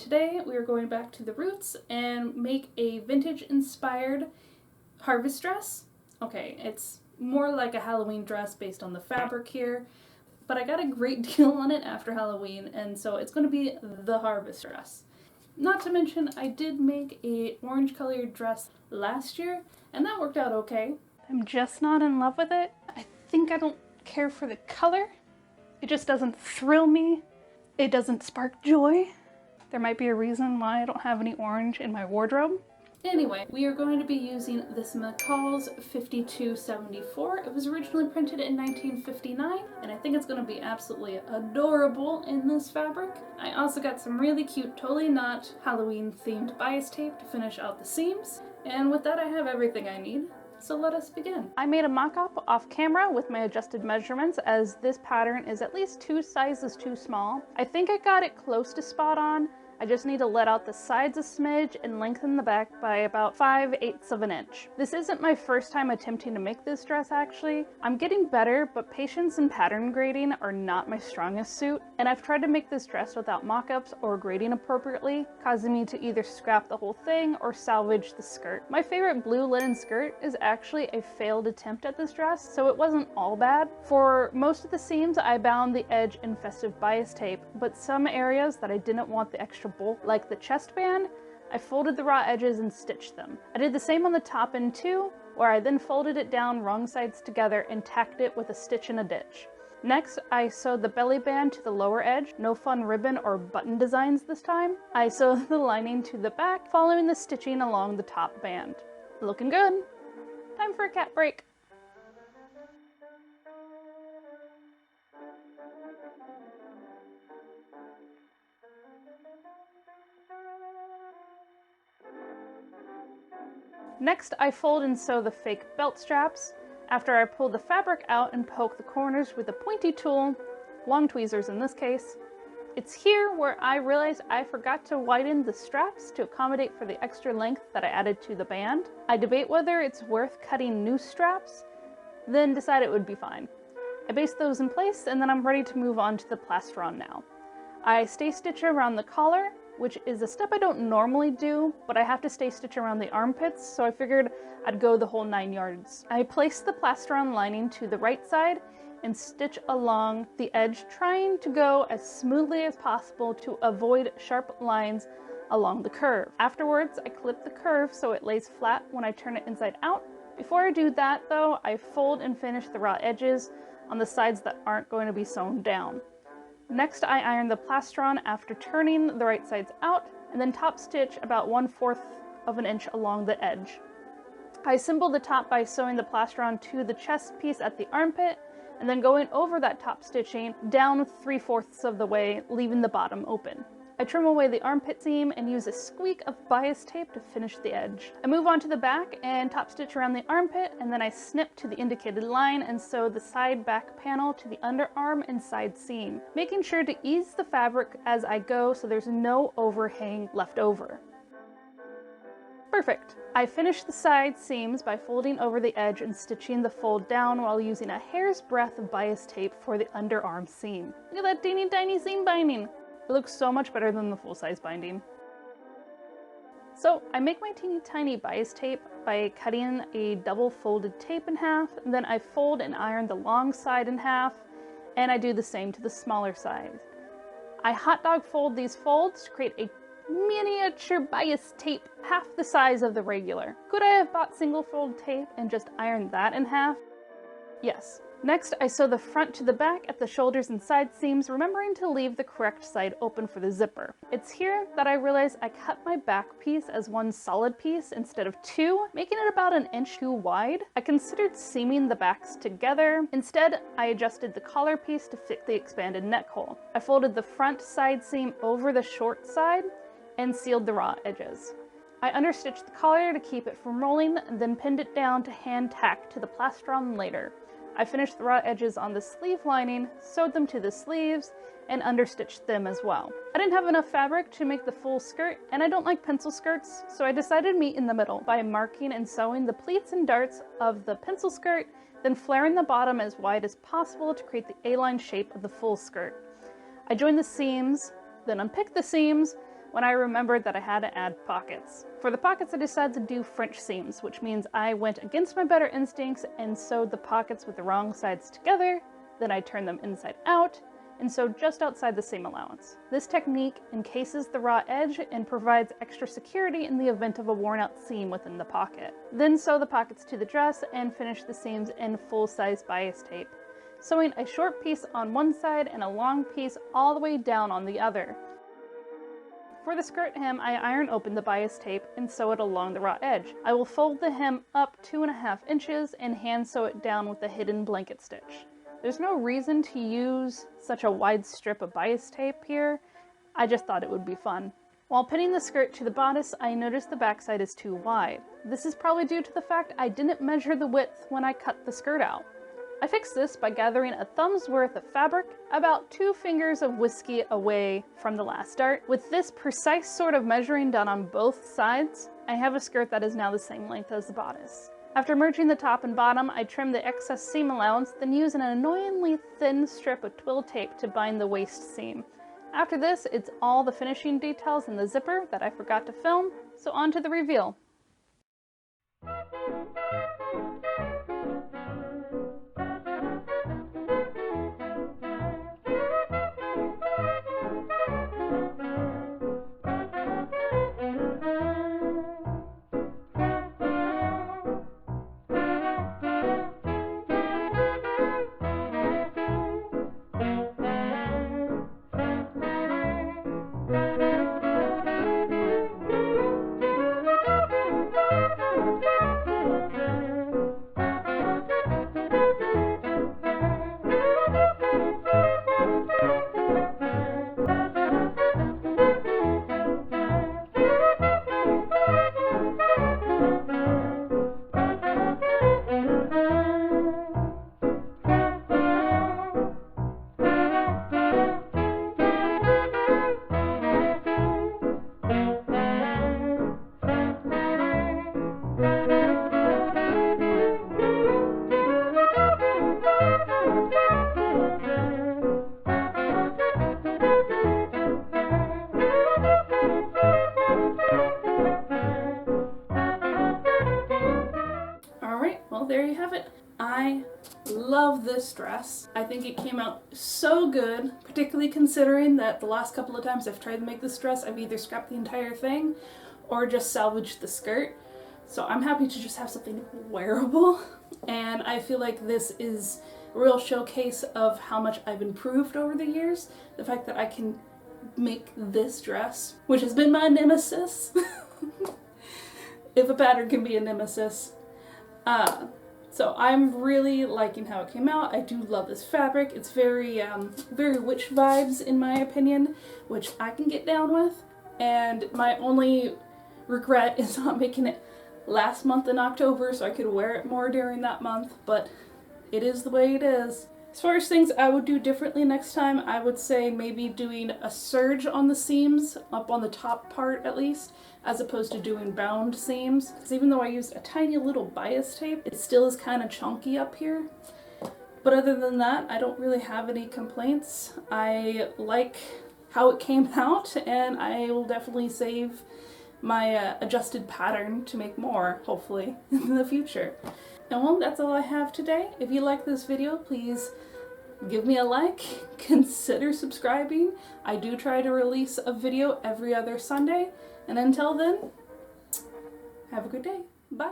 today we are going back to the roots and make a vintage inspired harvest dress. Okay, it's more like a Halloween dress based on the fabric here, but I got a great deal on it after Halloween, and so it's going to be the harvest dress. Not to mention, I did make a orange colored dress last year, and that worked out okay. I'm just not in love with it. I think I don't care for the color. It just doesn't thrill me. It doesn't spark joy. There might be a reason why I don't have any orange in my wardrobe. Anyway, we are going to be using this McCall's 5274. It was originally printed in 1959, and I think it's going to be absolutely adorable in this fabric. I also got some really cute, totally not Halloween-themed bias tape to finish out the seams. And with that, I have everything I need. So let us begin. I made a mock-up off camera with my adjusted measurements, as this pattern is at least 2 sizes too small. I think I got it close to spot on. I just need to let out the sides a smidge and lengthen the back by about 5/8 of an inch. This isn't my first time attempting to make this dress actually. I'm getting better, but patience and pattern grading are not my strongest suit, and I've tried to make this dress without mock-ups or grading appropriately, causing me to either scrap the whole thing or salvage the skirt. My favorite blue linen skirt is actually a failed attempt at this dress, so it wasn't all bad. For most of the seams, I bound the edge in festive bias tape, but some areas that I didn't want the extra bulk, like the chest band, I folded the raw edges and stitched them. I did the same on the top end too, where I then folded it down wrong sides together and tacked it with a stitch and a ditch. Next, I sewed the belly band to the lower edge, no fun ribbon or button designs this time. I sewed the lining to the back, following the stitching along the top band. Looking good. Time for a cat break. Next, I fold and sew the fake belt straps. After I pull the fabric out and poke the corners with a pointy tool, long tweezers in this case. It's here where I realized I forgot to widen the straps to accommodate for the extra length that I added to the band. I debate whether it's worth cutting new straps, then decide it would be fine. I baste those in place, and then I'm ready to move on to the plastron now. I stay stitch around the collar, which is a step I don't normally do, but I have to stay stitch around the armpits, so I figured I'd go the whole 9 yards. I place the plastron lining to the right side and stitch along the edge, trying to go as smoothly as possible to avoid sharp lines along the curve. Afterwards, I clip the curve so it lays flat when I turn it inside out. Before I do that though, I fold and finish the raw edges on the sides that aren't going to be sewn down. Next, I iron the plastron after turning the right sides out, and then top stitch about 1/4 of an inch along the edge. I assemble the top by sewing the plastron to the chest piece at the armpit, and then going over that top stitching down 3/4 of the way, leaving the bottom open. I trim away the armpit seam and use a squeak of bias tape to finish the edge. I move on to the back and top stitch around the armpit, and then I snip to the indicated line and sew the side back panel to the underarm and side seam, making sure to ease the fabric as I go so there's no overhang left over. Perfect. I finish the side seams by folding over the edge and stitching the fold down while using a hair's breadth of bias tape for the underarm seam. Look at that teeny tiny seam binding. It looks so much better than the full-size binding. So I make my teeny tiny bias tape by cutting a double folded tape in half, and then I fold and iron the long side in half, and I do the same to the smaller side. I hot dog fold these folds to create a miniature bias tape half the size of the regular. Could I have bought single fold tape and just ironed that in half? Yes. Next, I sew the front to the back at the shoulders and side seams, remembering to leave the correct side open for the zipper. It's here that I realize I cut my back piece as one solid piece instead of 2, making it about 1 inch too wide. I considered seaming the backs together. Instead, I adjusted the collar piece to fit the expanded neck hole. I folded the front side seam over the short side and sealed the raw edges. I understitched the collar to keep it from rolling, and then pinned it down to hand tack to the plastron later. I finished the raw edges on the sleeve lining, sewed them to the sleeves, and understitched them as well. I didn't have enough fabric to make the full skirt, and I don't like pencil skirts, so I decided to meet in the middle by marking and sewing the pleats and darts of the pencil skirt, then flaring the bottom as wide as possible to create the A-line shape of the full skirt. I joined the seams, then unpicked the seams, when I remembered that I had to add pockets. For the pockets, I decided to do French seams, which means I went against my better instincts and sewed the pockets with the wrong sides together, then I turned them inside out, and sewed just outside the seam allowance. This technique encases the raw edge and provides extra security in the event of a worn out seam within the pocket. Then sew the pockets to the dress and finish the seams in full-size bias tape, sewing a short piece on one side and a long piece all the way down on the other. For the skirt hem, I iron open the bias tape and sew it along the raw edge. I will fold the hem up 2.5 inches and hand sew it down with a hidden blanket stitch. There's no reason to use such a wide strip of bias tape here, I just thought it would be fun. While pinning the skirt to the bodice, I noticed the backside is too wide. This is probably due to the fact I didn't measure the width when I cut the skirt out. I fixed this by gathering a thumb's worth of fabric, about 2 fingers of whiskey away from the last dart. With this precise sort of measuring done on both sides, I have a skirt that is now the same length as the bodice. After merging the top and bottom, I trimmed the excess seam allowance, then used an annoyingly thin strip of twill tape to bind the waist seam. After this, it's all the finishing details in the zipper that I forgot to film, so on to the reveal. Well, there you have it. I love this dress. I think it came out so good, particularly considering that the last couple of times I've tried to make this dress, I've either scrapped the entire thing or just salvaged the skirt. So I'm happy to just have something wearable, and I feel like this is a real showcase of how much I've improved over the years. The fact that I can make this dress, which has been my nemesis, if a pattern can be a nemesis. So I'm really liking how it came out. I do love this fabric. It's very witch vibes in my opinion, which I can get down with. And my only regret is not making it last month in October so I could wear it more during that month, but it is the way it is. As far as things I would do differently next time, I would say maybe doing a serge on the seams, up on the top part at least, as opposed to doing bound seams. Because even though I used a tiny little bias tape, it still is kind of chunky up here. But other than that, I don't really have any complaints. I like how it came out, and I will definitely save my adjusted pattern to make more, hopefully, in the future. And well, that's all I have today. If you like this video, please give me a like, consider subscribing. I do try to release a video every other Sunday. And until then, have a good day. Bye.